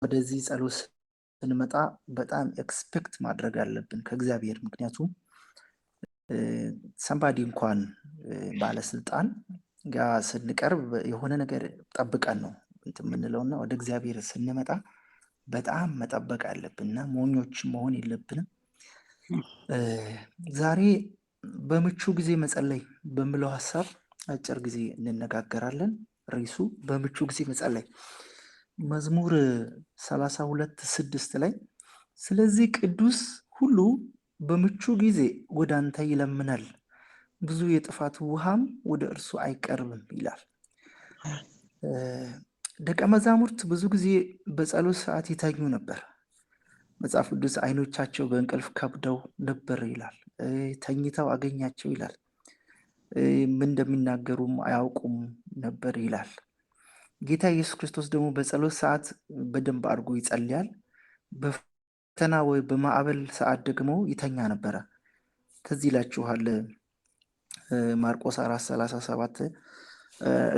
ወደዚህ ጸሎት ስንመጣ በጣም ኤክስፔክት ማድረግ አለብን ከእግዚአብሔር። ምክንያቱም ሰምባዲ እንኳን ባለስልጣን ጋር ስንቀርብ የሆነ ነገር ጠብቀን ነው እንትን የምንለውና ወደ እግዚአብሔር ስንመጣ በጣም መጠበቅ አለብንና ሞኞች መሆን የለብንም። ዛሬ በምቹ ጊዜ መጸለይ በሚለው ሀሳብ አጭር ጊዜ እንነጋገራለን። ርዕሱ በምቹ ጊዜ መጸለይ። መዝሙር 32:6 ላይ ስለዚህ ቅዱስ ሁሉ በምቹ ጊዜ ወደ አንተ ይለምናል፣ ብዙ የጥፋት ውሃም ወደ እርሱ አይቀርብም ይላል። ደቀ መዛሙርት ብዙ ጊዜ በጸሎት ሰዓት ይተኙ ነበር። መጽሐፍ ቅዱስ አይኖቻቸው በእንቅልፍ ከብደው ነበር ይላል። ተኝተው አገኛቸው ይላል። ምን እንደሚናገሩም አያውቁም ነበር ይላል። ጌታ ኢየሱስ ክርስቶስ ደግሞ በጸሎት ሰዓት በደንብ አድርጎ ይጸልያል። በፈተና ወይ በማዕበል ሰዓት ደግሞ ይተኛ ነበረ። ትዝ ይላችኋል ማርቆስ 4:37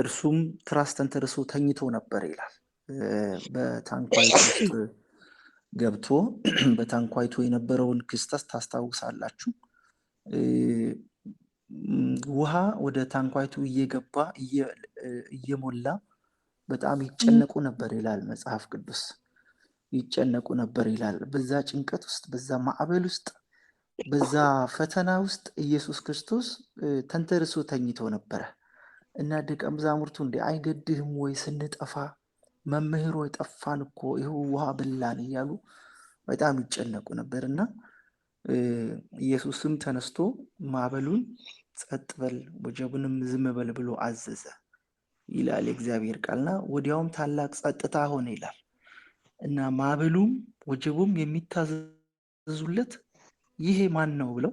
እርሱም ትራስ ተንተርሶ ተኝቶ ነበር ይላል። በታንኳይቱ ውስጥ ገብቶ በታንኳይቱ የነበረውን ክስተት ታስታውሳላችሁ። ውሃ ወደ ታንኳይቱ እየገባ እየሞላ በጣም ይጨነቁ ነበር ይላል መጽሐፍ ቅዱስ። ይጨነቁ ነበር ይላል። በዛ ጭንቀት ውስጥ፣ በዛ ማዕበል ውስጥ፣ በዛ ፈተና ውስጥ ኢየሱስ ክርስቶስ ተንተርሶ ተኝቶ ነበረ እና ደቀ መዛሙርቱ እንደ አይገድህም ወይ ስንጠፋ፣ መምህር ወይ ጠፋን እኮ ይኸው ውሃ በላን እያሉ በጣም ይጨነቁ ነበር እና ኢየሱስም ተነስቶ ማዕበሉን ጸጥ በል ወጀቡንም ዝም በል ብሎ አዘዘ ይላል የእግዚአብሔር ቃልና ወዲያውም ታላቅ ጸጥታ ሆነ ይላል እና ማዕበሉም ወጀቡም የሚታዘዙለት ይሄ ማን ነው ብለው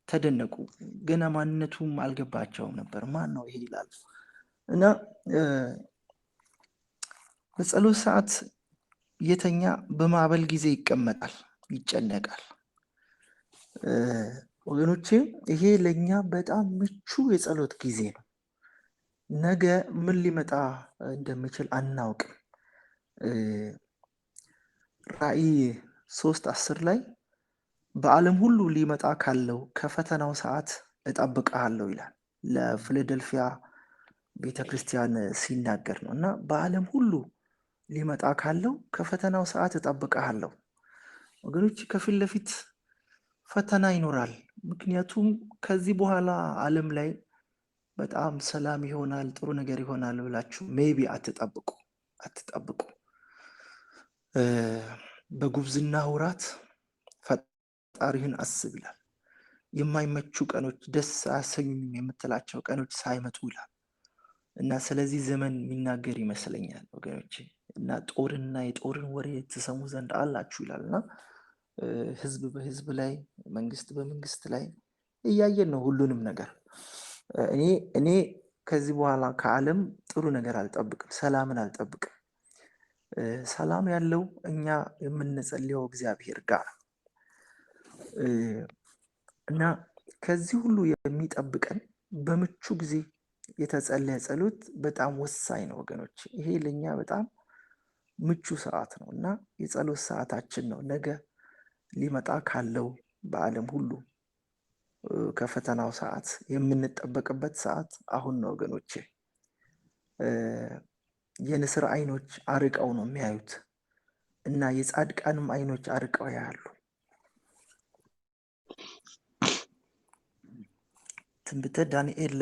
ተደነቁ። ገና ማንነቱም አልገባቸውም ነበር። ማን ነው ይሄ ይላሉ እና በጸሎት ሰዓት የተኛ በማዕበል ጊዜ ይቀመጣል፣ ይጨነቃል። ወገኖቼ ይሄ ለኛ በጣም ምቹ የጸሎት ጊዜ ነው። ነገ ምን ሊመጣ እንደሚችል አናውቅም። ራእይ 3:10 ላይ በዓለም ሁሉ ሊመጣ ካለው ከፈተናው ሰዓት እጠብቅሃለሁ ይላል። ለፊላደልፊያ ቤተክርስቲያን ሲናገር ነው እና በዓለም ሁሉ ሊመጣ ካለው ከፈተናው ሰዓት እጠብቅሃለሁ። ወገኖች ከፊት ለፊት ፈተና ይኖራል። ምክንያቱም ከዚህ በኋላ ዓለም ላይ በጣም ሰላም ይሆናል፣ ጥሩ ነገር ይሆናል ብላችሁ ሜቢ አትጠብቁ። በጉብዝና ወራት ፈጣሪህን አስብ ይላል። የማይመቹ ቀኖች፣ ደስ አያሰኙም የምትላቸው ቀኖች ሳይመጡ ይላል እና ስለዚህ ዘመን የሚናገር ይመስለኛል ወገኖች እና ጦርና የጦርን ወሬ ትሰሙ ዘንድ አላችሁ ይላልና ህዝብ በህዝብ ላይ፣ መንግስት በመንግስት ላይ እያየን ነው ሁሉንም ነገር። እኔ ከዚህ በኋላ ከዓለም ጥሩ ነገር አልጠብቅም፣ ሰላምን አልጠብቅም። ሰላም ያለው እኛ የምንጸልየው እግዚአብሔር ጋር እና ከዚህ ሁሉ የሚጠብቀን በምቹ ጊዜ የተጸለየ ጸሎት በጣም ወሳኝ ነው ወገኖች። ይሄ ለኛ በጣም ምቹ ሰዓት ነው እና የጸሎት ሰዓታችን ነው። ነገ ሊመጣ ካለው በዓለም ሁሉ ከፈተናው ሰዓት የምንጠበቅበት ሰዓት አሁን ነው ወገኖቼ። የንስር አይኖች አርቀው ነው የሚያዩት እና የጻድቃንም አይኖች አርቀው ያያሉ። ትንቢተ ዳንኤል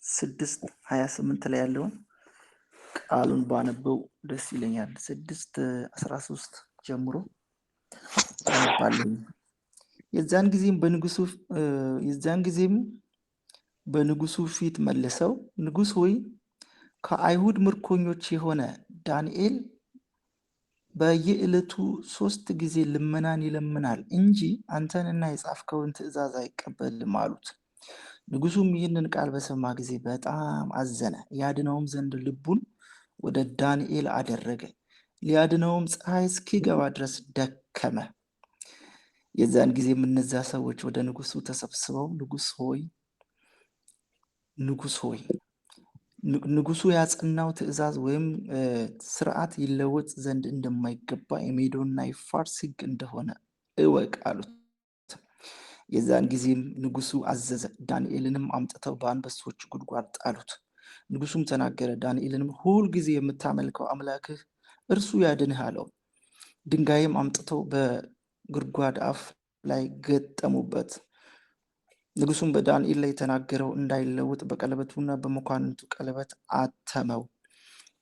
6:28 ላይ ያለውን ቃሉን ባነበው ደስ ይለኛል። 6:13 ጀምሮ አነባለሁ። የዛን ጊዜም በንጉሱ ፊት መልሰው ንጉሥ ሆይ ከአይሁድ ምርኮኞች የሆነ ዳንኤል በየዕለቱ 3 ጊዜ ልመናን ይለምናል እንጂ አንተንና የጻፍከውን ትእዛዝ አይቀበልም አሉት። ንጉሱም ይህንን ቃል በሰማ ጊዜ በጣም አዘነ፣ ያድነውም ዘንድ ልቡን ወደ ዳንኤል አደረገ። ሊያድነውም ፀሐይ እስኪገባ ድረስ ደከመ። የዛን ጊዜም እነዛ ሰዎች ወደ ንጉሱ ተሰብስበው ንጉሥ ሆይ ንጉሱ ያጸናው ትእዛዝ ወይም ስርዓት ይለወጥ ዘንድ እንደማይገባ የሜዶንና የፋርስ ሕግ እንደሆነ እወቅ አሉት። የዛን ጊዜም ንጉሱ አዘዘ፣ ዳንኤልንም አምጥተው በአንበሶች ጉድጓድ ጣሉት። ንጉሱም ተናገረ፣ ዳንኤልንም ሁልጊዜ የምታመልከው አምላክህ እርሱ ያድንህ አለው። ድንጋይም አምጥተው በጉድጓድ አፍ ላይ ገጠሙበት። ንጉሱም በዳንኤል ላይ የተናገረው እንዳይለወጥ በቀለበቱና በመኳንንቱ ቀለበት አተመው።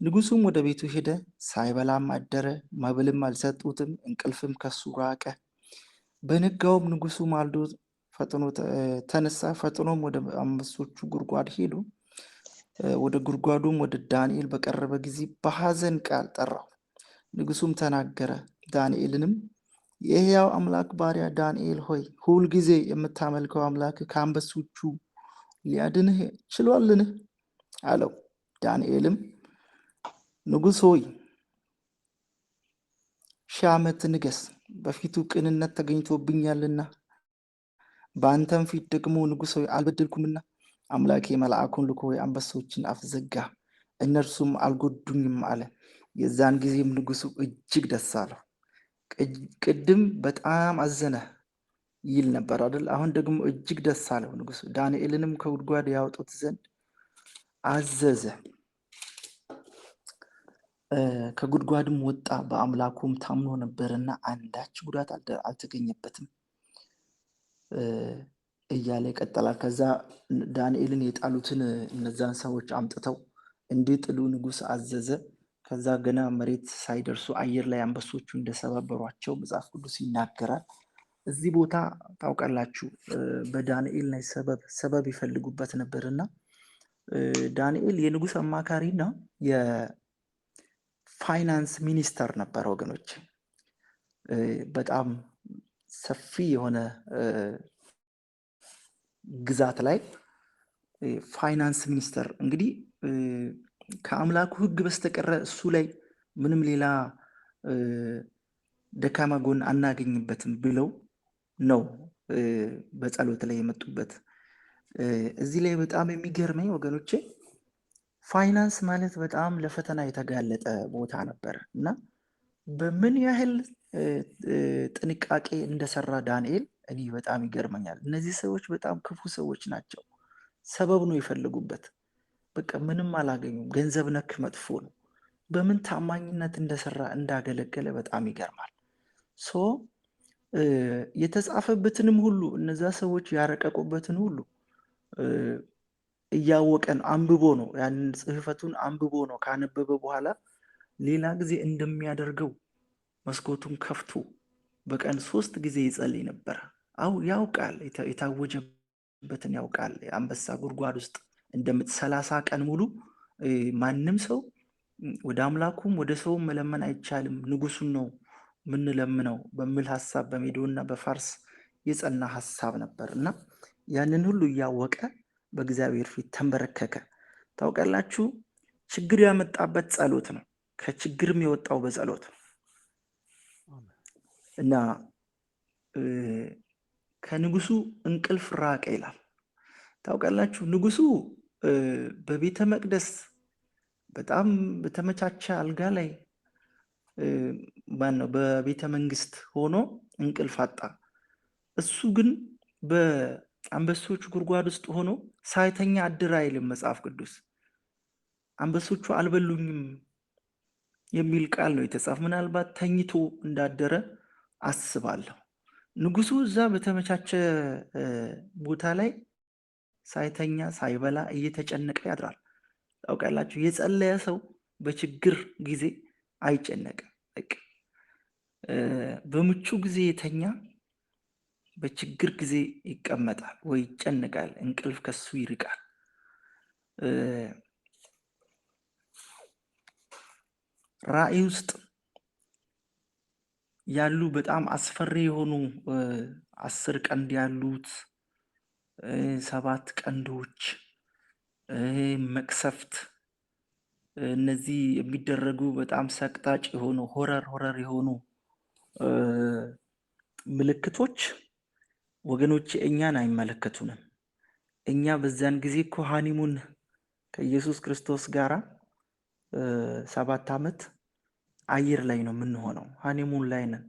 ንጉሱም ወደ ቤቱ ሄደ፣ ሳይበላም አደረ። መብልም አልሰጡትም፣ እንቅልፍም ከሱ ራቀ። በነጋውም ንጉሱ ማልዶ ፈጥኖ ተነሳ፣ ፈጥኖም ወደ አንበሶቹ ጉድጓድ ሄዱ። ወደ ጉድጓዱም ወደ ዳንኤል በቀረበ ጊዜ በሐዘን ቃል ጠራው። ንጉሱም ተናገረ፣ ዳንኤልንም የሕያው አምላክ ባሪያ ዳንኤል ሆይ ሁልጊዜ የምታመልከው አምላክ ከአንበሶቹ ሊያድንህ ችሏልን? አለው። ዳንኤልም ንጉሥ ሆይ 1000 ዓመት ንገስ፣ በፊቱ ቅንነት ተገኝቶብኛልና በአንተም ፊት ደግሞ ንጉሥ ሆይ አልበደልኩምና አምላኬ መልአኩን ልኮ የአንበሶችን አፍ ዘጋ፣ እነርሱም አልጎዱኝም አለ። የዛን ጊዜም ንጉሱ እጅግ ደስ አለው። ቅድም በጣም አዘነ ይል ነበር አይደል? አሁን ደግሞ እጅግ ደስ አለው ንጉሱ። ዳንኤልንም ከጉድጓድ ያወጡት ዘንድ አዘዘ። ከጉድጓድም ወጣ፣ በአምላኩም ታምኖ ነበርና አንዳች ጉዳት አልተገኘበትም እያለ ይቀጥላል። ከዛ ዳንኤልን የጣሉትን እነዛን ሰዎች አምጥተው እንዲጥሉ ንጉስ አዘዘ። ከዛ ገና መሬት ሳይደርሱ አየር ላይ አንበሶቹ እንደሰባበሯቸው መጽሐፍ ቅዱስ ይናገራል። እዚህ ቦታ ታውቃላችሁ በዳንኤል ላይ ሰበብ ይፈልጉበት ነበርና ዳንኤል የንጉስ አማካሪና የፋይናንስ ሚኒስተር ነበር ወገኖች። በጣም ሰፊ የሆነ ግዛት ላይ ፋይናንስ ሚኒስተር እንግዲህ ከአምላኩ ሕግ በስተቀረ እሱ ላይ ምንም ሌላ ደካማ ጎን አናገኝበትም ብለው ነው በጸሎት ላይ የመጡበት። እዚህ ላይ በጣም የሚገርመኝ ወገኖቼ ፋይናንስ ማለት በጣም ለፈተና የተጋለጠ ቦታ ነበር እና በምን ያህል ጥንቃቄ እንደሰራ ዳንኤል እኔ በጣም ይገርመኛል። እነዚህ ሰዎች በጣም ክፉ ሰዎች ናቸው። ሰበብ ነው የፈለጉበት። በቃ ምንም አላገኙም። ገንዘብ ነክ መጥፎ ነው። በምን ታማኝነት እንደሰራ እንዳገለገለ በጣም ይገርማል። የተጻፈበትንም ሁሉ እነዛ ሰዎች ያረቀቁበትን ሁሉ እያወቀን አንብቦ ነው ያንን ጽሕፈቱን አንብቦ ነው ካነበበ በኋላ ሌላ ጊዜ እንደሚያደርገው መስኮቱን ከፍቶ በቀን 3 ጊዜ ይጸልይ ነበር። ያውቃል፣ የታወጀበትን ያውቃል። የአንበሳ ጉድጓድ ውስጥ 30 ቀን ሙሉ ማንም ሰው ወደ አምላኩም ወደ ሰውም መለመን አይቻልም፣ ንጉሱን ነው ምንለምነው በሚል ሐሳብ በሜዶና በፋርስ የጸና ሐሳብ ነበር እና ያንን ሁሉ እያወቀ በእግዚአብሔር ፊት ተንበረከከ። ታውቃላችሁ ችግር ያመጣበት ጸሎት ነው። ከችግርም የወጣው በጸሎት እና ከንጉሱ እንቅልፍ ራቀ ይላል። ታውቃላችሁ ንጉሱ በቤተ መቅደስ በጣም በተመቻቸ አልጋ ላይ ማነው በቤተ መንግስት ሆኖ እንቅልፍ አጣ። እሱ ግን በአንበሶቹ ጉድጓድ ውስጥ ሆኖ ሳይተኛ አደረ አይልም መጽሐፍ ቅዱስ። አንበሶቹ አልበሉኝም የሚል ቃል ነው የተጻፈ። ምናልባት ተኝቶ እንዳደረ አስባለሁ። ንጉሱ እዛ በተመቻቸ ቦታ ላይ ሳይተኛ ሳይበላ እየተጨነቀ ያድራል። ታውቃላችሁ የጸለየ ሰው በችግር ጊዜ አይጨነቅም። በምቹ ጊዜ የተኛ በችግር ጊዜ ይቀመጣል ወይ ይጨነቃል፣ እንቅልፍ ከሱ ይርቃል። ራእይ ውስጥ ያሉ በጣም አስፈሪ የሆኑ 10 ቀንድ ያሉት 7 ቀንዶች መቅሰፍት፣ እነዚህ የሚደረጉ በጣም ሰቅጣጭ የሆኑ ሆረር የሆኑ ምልክቶች ወገኖቼ እኛን አይመለከቱንም። እኛ በዛን ጊዜ እኮ ሃኒሙን ከኢየሱስ ክርስቶስ ጋራ 7 ዓመት አየር ላይ ነው የምንሆነው። ሃኒሙን ላይ ነን።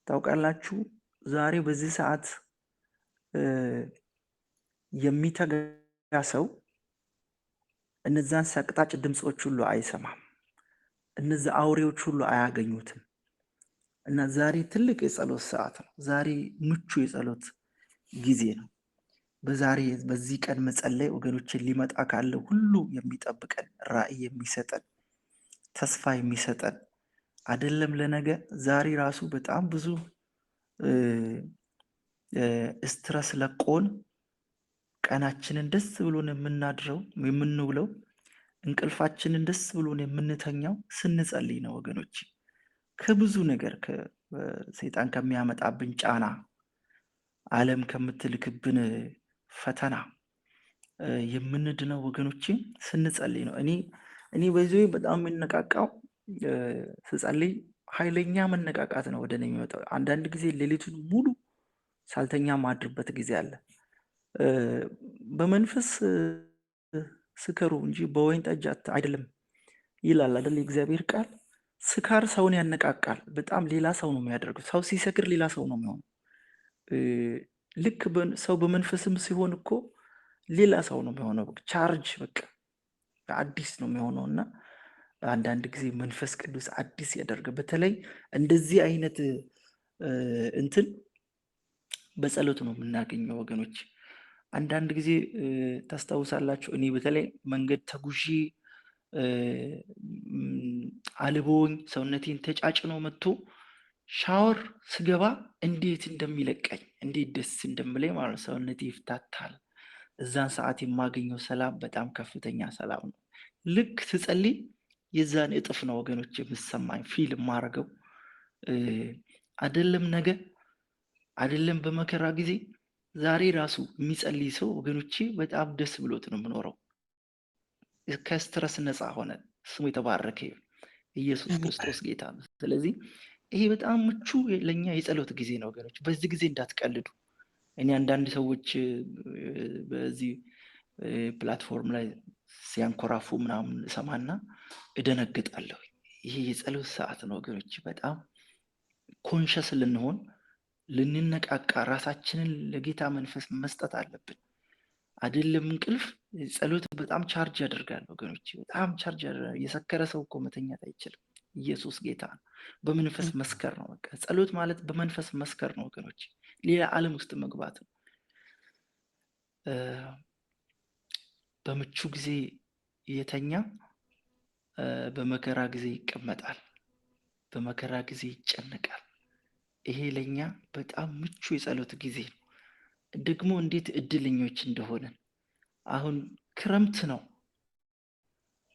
ታውቃላችሁ ዛሬ በዚህ ሰዓት የሚተጋ ሰው እነዛን ሰቅጣጭ ድምፆች ሁሉ አይሰማም። እነዛ አውሬዎች ሁሉ አያገኙትም። እና ዛሬ ትልቅ የጸሎት ሰዓት ነው። ዛሬ ምቹ የጸሎት ጊዜ ነው። በዚህ ቀን መጸለይ ወገኖችን ሊመጣ ካለ ሁሉ የሚጠብቀን ራዕይ የሚሰጠን ተስፋ የሚሰጠን አይደለም ለነገ ዛሬ ራሱ በጣም ብዙ ስትረስ ለቆን ቀናችንን ደስ ብሎን የምናድረው የምንውለው እንቅልፋችንን ደስ ብሎን የምንተኛው ስንጸልይ ነው ወገኖች። ከብዙ ነገር ሰይጣን ከሚያመጣብን ጫና፣ ዓለም ከምትልክብን ፈተና የምንድነው ወገኖቼ ስንጸልይ ነው። እኔ በዚህ በጣም የምነቃቃው ስጸልይ ኃይለኛ መነቃቃት ነው ወደ እኔ የሚመጣው። አንዳንድ ጊዜ ሌሊቱን ሙሉ ሳልተኛ ማድርበት ጊዜ አለ። በመንፈስ ስከሩ እንጂ በወይን ጠጅ አይደለም ይላል አይደል የእግዚአብሔር ቃል። ስካር ሰውን ያነቃቃል። በጣም ሌላ ሰው ነው የሚያደርገው። ሰው ሲሰክር ሌላ ሰው ነው የሚሆነው። ልክ ሰው በመንፈስም ሲሆን እኮ ሌላ ሰው ነው የሚሆነው። ቻርጅ በቃ አዲስ ነው የሚሆነው። እና አንዳንድ ጊዜ መንፈስ ቅዱስ አዲስ ያደርገ በተለይ እንደዚህ አይነት እንትን በጸሎት ነው የምናገኘው ወገኖች። አንዳንድ ጊዜ ታስታውሳላችሁ እኔ በተለይ መንገድ ተጉዢ አልቦኝ ሰውነቴን ተጫጭኖ መጥቶ ሻወር ስገባ እንዴት እንደሚለቀኝ እንዴት ደስ እንደምለኝ ማለት ሰውነቴ ይፍታታል። እዛን ሰዓት የማገኘው ሰላም በጣም ከፍተኛ ሰላም ነው። ልክ ስጸልይ የዛን እጥፍ ነው ወገኖች የምሰማኝ ፊል የማደርገው። አይደለም ነገ አይደለም በመከራ ጊዜ ዛሬ ራሱ የሚጸልይ ሰው ወገኖቼ በጣም ደስ ብሎት ነው የምኖረው። ከስትረስ ነፃ ሆነ። ስሙ የተባረከ ይሁን። ኢየሱስ ክርስቶስ ጌታ ነው። ስለዚህ ይሄ በጣም ምቹ ለኛ የጸሎት ጊዜ ነው ወገኖች። በዚህ ጊዜ እንዳትቀልዱ። እኔ አንዳንድ ሰዎች በዚህ ፕላትፎርም ላይ ሲያንኮራፉ ምናምን ሰማና እደነግጣለሁ። ይሄ የጸሎት ሰዓት ነው ወገኖች። በጣም ኮንሸስ ልንሆን ልንነቃቃ ራሳችንን ለጌታ መንፈስ መስጠት አለብን። አይደለም እንቅልፍ ጸሎት በጣም ቻርጅ ያደርጋል ወገኖች። በጣም ቻርጅ ያደርጋል። የሰከረ ሰው እኮ መተኛት አይችልም። ኢየሱስ ጌታ ነው። በመንፈስ መስከር ነው። በቃ ጸሎት ማለት በመንፈስ መስከር ነው ወገኖች። ሌላ ዓለም ውስጥ መግባት ነው። በምቹ ጊዜ የተኛ በመከራ ጊዜ ይቀመጣል፣ በመከራ ጊዜ ይጨነቃል። ይሄ ለኛ በጣም ምቹ የጸሎት ጊዜ ነው። ደግሞ እንዴት እድለኞች እንደሆነን። አሁን ክረምት ነው፣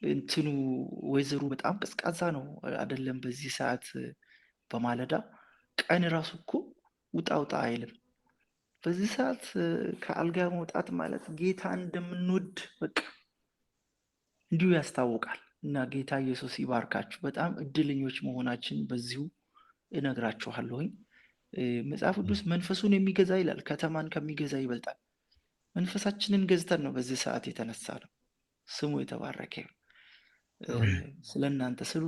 እንትኑ ወይዘሩ በጣም ቀዝቃዛ ነው አይደለም? በዚህ ሰዓት በማለዳ ቀን ራሱ እኮ ውጣ ውጣ አይልም። በዚህ ሰዓት ከአልጋ መውጣት ማለት ጌታ እንደምንወድ በቃ እንዲሁ ያስታውቃል። እና ጌታ ኢየሱስ ይባርካችሁ። በጣም እድለኞች መሆናችን በዚሁ እነግራችኋለሁኝ። መጽሐፍ ቅዱስ መንፈሱን የሚገዛ ይላል ከተማን ከሚገዛ ይበልጣል። መንፈሳችንን ገዝተን ነው በዚህ ሰዓት የተነሳ ነው። ስሙ የተባረከ ይሁን። ስለ እናንተ ስለ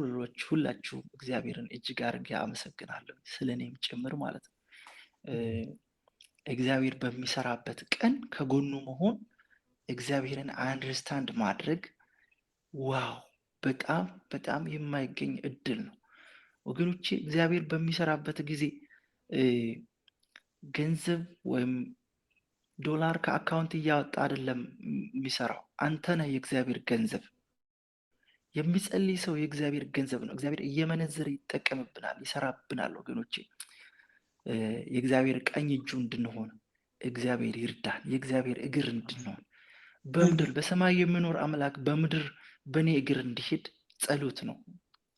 ሁላችሁም እግዚአብሔርን እጅግ አድርጌ አመሰግናለሁ፣ ስለ እኔም ጭምር ማለት ነው። እግዚአብሔር በሚሰራበት ቀን ከጎኑ መሆን፣ እግዚአብሔርን አንደርስታንድ ማድረግ ዋው በጣም በጣም የማይገኝ እድል ነው ወገኖቼ። እግዚአብሔር በሚሰራበት ጊዜ ገንዘብ ወይም ዶላር ከአካውንት እያወጣ አይደለም የሚሰራው። አንተ ነህ የእግዚአብሔር ገንዘብ። የሚጸልይ ሰው የእግዚአብሔር ገንዘብ ነው። እግዚአብሔር እየመነዘረ ይጠቀምብናል፣ ይሰራብናል ወገኖቼ። የእግዚአብሔር ቀኝ እጁ እንድንሆን እግዚአብሔር ይርዳን። የእግዚአብሔር እግር እንድንሆን በምድር በሰማይ የሚኖር አምላክ በምድር በእኔ እግር እንዲሄድ ጸሎት ነው።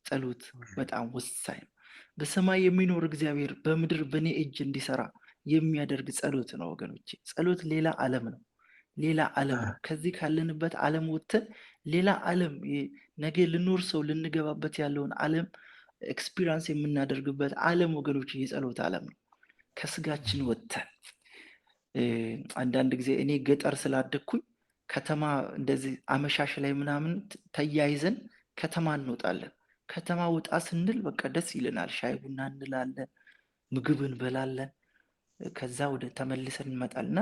ጸሎት በጣም ወሳኝ ነው። በሰማይ የሚኖር እግዚአብሔር በምድር በእኔ እጅ እንዲሰራ የሚያደርግ ጸሎት ነው ወገኖቼ። ጸሎት ሌላ ዓለም ነው፣ ሌላ ዓለም ነው። ከዚህ ካለንበት ዓለም ወጥተን ሌላ ዓለም ነገ ልኖር ሰው ልንገባበት ያለውን ዓለም ኤክስፒሪንስ የምናደርግበት ዓለም ወገኖቼ የጸሎት ዓለም ነው። ከስጋችን ወጥተን አንዳንድ ጊዜ እኔ ገጠር ስላደግኩኝ ከተማ እንደዚህ አመሻሽ ላይ ምናምን ተያይዘን ከተማ እንወጣለን። ከተማ ውጣ ስንል በቃ ደስ ይለናል። ሻይ ቡና እንላለን፣ ምግብ እንበላለን። ከዛ ወደ ተመልሰን እንመጣልና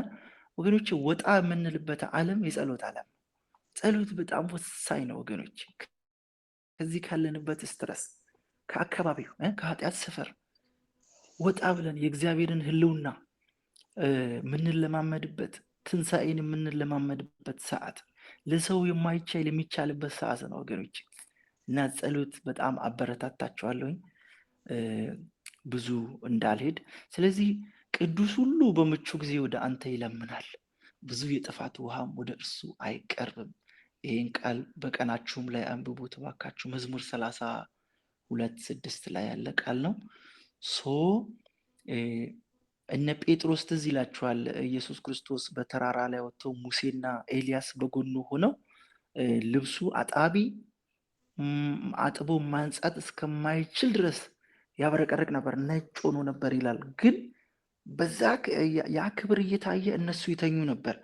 ወገኖች ወጣ የምንልበት ዓለም የጸሎት ዓለም ነው። ጸሎት በጣም ወሳኝ ነው ወገኖች። ከዚህ ካለንበት ስትረስ፣ ከአካባቢው ከኃጢአት ሰፈር ወጣ ብለን የእግዚአብሔርን ህልውና የምንለማመድበት፣ ትንሣኤን የምንለማመድበት ሰዓት፣ ለሰው የማይቻል የሚቻልበት ሰዓት ነው ወገኖች። እና ጸሎት በጣም አበረታታችኋለሁኝ ብዙ እንዳልሄድ። ስለዚህ ቅዱስ ሁሉ በምቹ ጊዜ ወደ አንተ ይለምናል፣ ብዙ የጥፋት ውሃም ወደ እርሱ አይቀርብም። ይህን ቃል በቀናችሁም ላይ አንብቡት እባካችሁ። መዝሙር 32:6 ላይ ያለ ቃል ነው። እነ ጴጥሮስ ትዝ ይላችኋል፣ ኢየሱስ ክርስቶስ በተራራ ላይ ወጥተው ሙሴና ኤልያስ በጎኑ ሆነው ልብሱ አጣቢ አጥቦ ማንጻት እስከማይችል ድረስ ያብረቀርቅ ነበር፣ ነጭ ሆኖ ነበር ይላል። ግን በዛ ያ ክብር እየታየ እነሱ ይተኙ ነበር።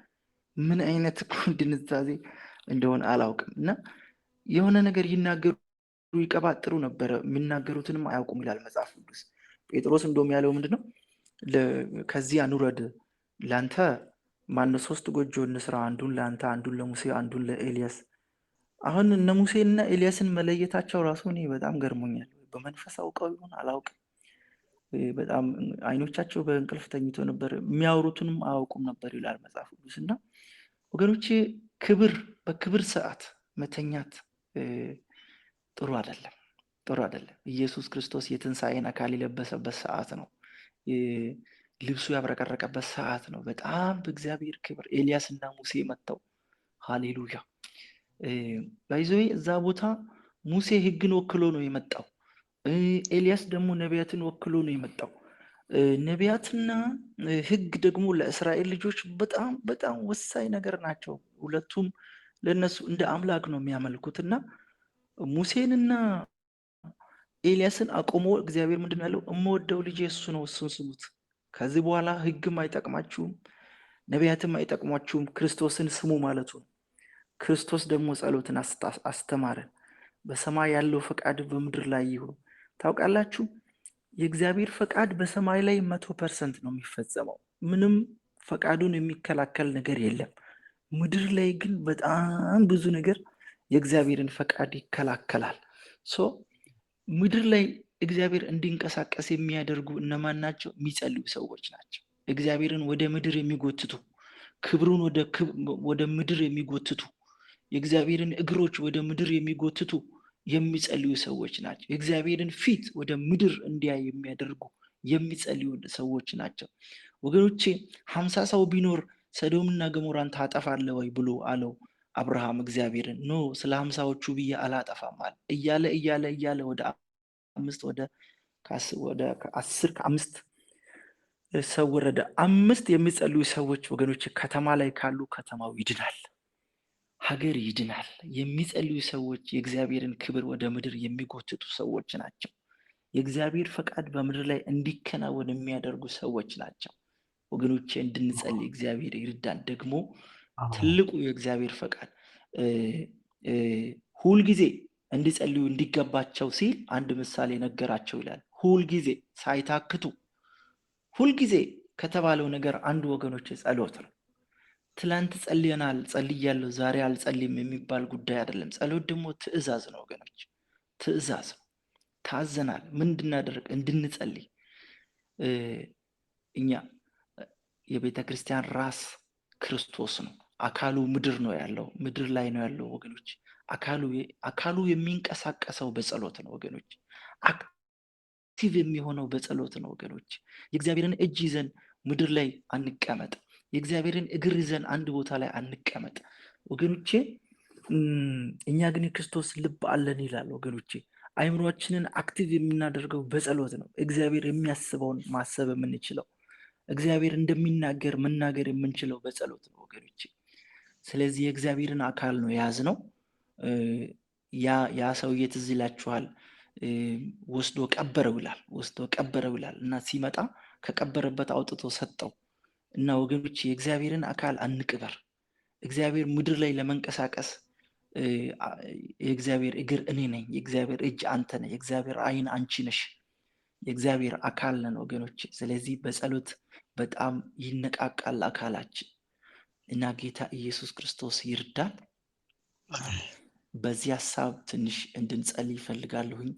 ምን አይነት ድንዛዜ እንደሆነ አላውቅም። እና የሆነ ነገር ይናገሩ ይቀባጥሩ ነበር፣ የሚናገሩትንም አያውቁም ይላል መጽሐፍ ቅዱስ። ጴጥሮስ እንደውም ያለው ምንድነው? ከዚህ አንውረድ፣ ላንተ ማነው 3 ጎጆ እንስራ፣ አንዱን ለአንተ፣ አንዱን ለሙሴ፣ አንዱን ለኤልያስ። አሁን እነ ሙሴና ኤልያስን መለየታቸው ራሱ እኔ በጣም ገርሞኛል። በመንፈስ አውቀው ይሆን አላውቅም። በጣም አይኖቻቸው በእንቅልፍ ተኝቶ ነበር፣ የሚያወሩትንም አያውቁም ነበር ይላል መጽሐፍ ቅዱስ። እና ወገኖቼ በክብር ሰዓት መተኛት ጥሩ አይደለም፣ ጥሩ አይደለም። ኢየሱስ ክርስቶስ የትንሣኤን አካል የለበሰበት ሰዓት ነው፣ ልብሱ ያብረቀረቀበት ሰዓት ነው። በጣም በእግዚአብሔር ክብር ኤልያስ እና ሙሴ መጥተው ሃሌሉያ ባይዘዌ እዛ ቦታ ሙሴ ሕግን ወክሎ ነው የመጣው፣ ኤልያስ ደግሞ ነቢያትን ወክሎ ነው የመጣው። ነቢያትና ሕግ ደግሞ ለእስራኤል ልጆች በጣም በጣም ወሳኝ ነገር ናቸው። ሁለቱም ለነሱ እንደ አምላክ ነው የሚያመልኩትና ሙሴንና ኤልያስን አቆሞ እግዚአብሔር ምንድን ያለው? እምወደው ልጅ እሱ ነው፣ እሱን ስሙት። ከዚህ በኋላ ሕግም አይጠቅማችሁም፣ ነቢያትም አይጠቅሟችሁም፣ ክርስቶስን ስሙ ማለቱ ነው። ክርስቶስ ደግሞ ጸሎትን አስተማረን። በሰማይ ያለው ፈቃድ በምድር ላይ ይሁን። ታውቃላችሁ የእግዚአብሔር ፈቃድ በሰማይ ላይ 100% ነው የሚፈጸመው። ምንም ፈቃዱን የሚከላከል ነገር የለም። ምድር ላይ ግን በጣም ብዙ ነገር የእግዚአብሔርን ፈቃድ ይከላከላል። ምድር ላይ እግዚአብሔር እንዲንቀሳቀስ የሚያደርጉ እነማን ናቸው? የሚጸልዩ ሰዎች ናቸው። እግዚአብሔርን ወደ ምድር የሚጎትቱ፣ ክብሩን ወደ ምድር የሚጎትቱ፣ የእግዚአብሔርን እግሮች ወደ ምድር የሚጎትቱ የሚጸልዩ ሰዎች ናቸው። የእግዚአብሔርን ፊት ወደ ምድር እንዲያይ የሚያደርጉ የሚጸልዩ ሰዎች ናቸው። ወገኖቼ 50 ሰው ቢኖር ሰዶምና ገሞራን ታጠፋለህ ወይ ብሎ አለው አብርሃም እግዚአብሔርን። ኖ ስለ 50ዎቹ ብዬ አላጠፋም አለ። እያለ ወደ 5 ሰው ወረደ። 5 የሚጸልዩ ሰዎች ወገኖች ከተማ ላይ ካሉ ከተማው ይድናል፣ ሀገር ይድናል። የሚጸልዩ ሰዎች የእግዚአብሔርን ክብር ወደ ምድር የሚጎትቱ ሰዎች ናቸው። የእግዚአብሔር ፈቃድ በምድር ላይ እንዲከናወን የሚያደርጉ ሰዎች ናቸው። ወገኖቼ እንድንጸልይ እግዚአብሔር ይርዳን። ደግሞ ትልቁ የእግዚአብሔር ፈቃድ ሁልጊዜ እንዲጸልዩ እንዲገባቸው ሲል አንድ ምሳሌ ነገራቸው ይላል። ሁልጊዜ ሳይታክቱ፣ ሁልጊዜ ከተባለው ነገር አንዱ ወገኖች ጸሎት ነው። ትላንት ጸልየናል፣ ጸልያለሁ፣ ዛሬ አልጸልይም የሚባል ጉዳይ አይደለም። ጸሎት ደግሞ ትእዛዝ ነው ወገኖች፣ ትእዛዝ ነው። ታዘናል ምን እንድናደርግ? እንድንጸልይ። እኛ የቤተ ክርስቲያን ራስ ክርስቶስ ነው። አካሉ ምድር ነው ያለው፣ ምድር ላይ ነው ያለው ወገኖች። አካሉ የሚንቀሳቀሰው በጸሎት ነው ወገኖች። አክቲቭ የሚሆነው በጸሎት ነው ወገኖች። የእግዚአብሔርን እጅ ይዘን ምድር ላይ አንቀመጥ። የእግዚአብሔርን እግር ይዘን አንድ ቦታ ላይ አንቀመጥ ወገኖቼ። እኛ ግን የክርስቶስ ልብ አለን ይላል ወገኖቼ። አይምሮአችንን አክቲቭ የምናደርገው በጸሎት ነው። እግዚአብሔር የሚያስበውን ማሰብ የምንችለው፣ እግዚአብሔር እንደሚናገር መናገር የምንችለው በጸሎት ነው ወገኖቼ። ስለዚህ የእግዚአብሔርን አካል ነው የያዝነው። ያ ሰውዬ ትዝ ይላችኋል፣ ወስዶ ቀበረው ይላል እና ሲመጣ ከቀበረበት አውጥቶ ሰጠው። እና ወገኖች የእግዚአብሔርን አካል አንቅበር። እግዚአብሔር ምድር ላይ ለመንቀሳቀስ የእግዚአብሔር እግር እኔ ነኝ፣ የእግዚአብሔር እጅ አንተ ነህ፣ የእግዚአብሔር ዓይን አንቺ ነሽ፣ የእግዚአብሔር አካል ነን ወገኖች። ስለዚህ በጸሎት በጣም ይነቃቃል አካላችን እና ጌታ ኢየሱስ ክርስቶስ ይርዳል። በዚህ ሐሳብ ትንሽ እንድንጸልይ ይፈልጋለሁኝ።